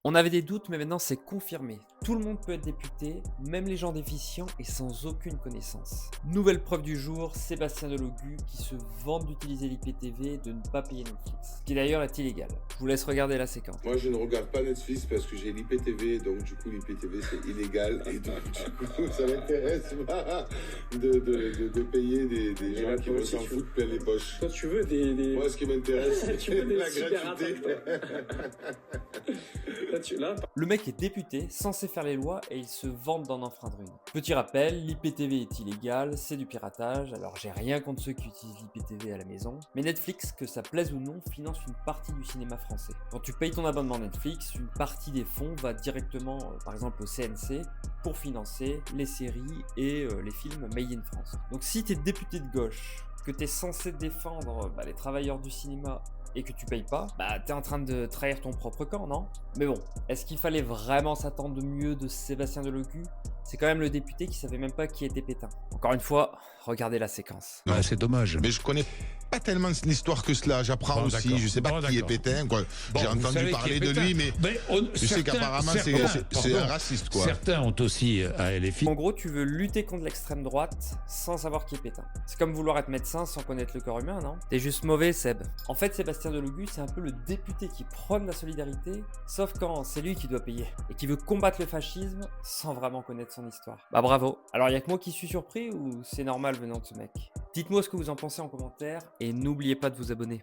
On avait des doutes, mais maintenant c'est confirmé. Tout le monde peut être député, même les gens déficients et sans aucune connaissance. Nouvelle preuve du jour, Sébastien Delogu qui se vante d'utiliser l'IPTV et de ne pas payer Netflix. Ce qui d'ailleurs est illégal. Je vous laisse regarder la séquence. Moi, je ne regarde pas Netflix parce que j'ai l'IPTV, donc du coup, l'IPTV, c'est illégal. Et donc, du coup, ça m'intéresse pas de payer des gens qui vont s'en foutre plein les poches. Toi, tu veux des... Moi, ce qui m'intéresse, Tu veux c'est des la cyberattaques, gratuité. Là, Le mec est député, censé faire les lois et il se vante d'en enfreindre une. Petit rappel, l'IPTV est illégal, c'est du piratage, alors j'ai rien contre ceux qui utilisent l'IPTV à la maison, mais Netflix, que ça plaise ou non, finance une partie du cinéma français. Quand tu payes ton abonnement Netflix, une partie des fonds va directement, par exemple au CNC, pour financer les séries et les films made in France. Donc si t'es député de gauche, que t'es censé défendre les travailleurs du cinéma et que tu payes pas, t'es en train de trahir ton propre camp, non? Mais bon, est-ce qu'il fallait vraiment s'attendre de mieux de Sébastien Delogu? C'est quand même le député qui savait même pas qui était Pétain. Encore une fois, regardez la séquence. Ouais, c'est dommage. Mais je connais pas tellement l'histoire que cela. J'apprends Bon, aussi. d'accord. Je sais pas Bon, qui est d'accord. Pétain, quoi. Bon, J'ai vous entendu savez qui parler est de Pétain. lui, mais je sais certains- qu'apparemment certains- c'est un pardon. raciste, quoi. Certains ont aussi les filles. En gros, tu veux lutter contre l'extrême droite sans savoir qui est Pétain. C'est comme vouloir être médecin sans connaître le corps humain, non? T'es juste mauvais, Seb. En fait, Sébastien Delogu, c'est un peu le député qui prône la solidarité, sauf quand c'est lui qui doit payer, et qui veut combattre le fascisme sans vraiment connaître son histoire. Bah bravo. Alors y a que moi qui suis surpris ou c'est normal venant de ce mec? Dites-moi ce que vous en pensez en commentaire, et n'oubliez pas de vous abonner.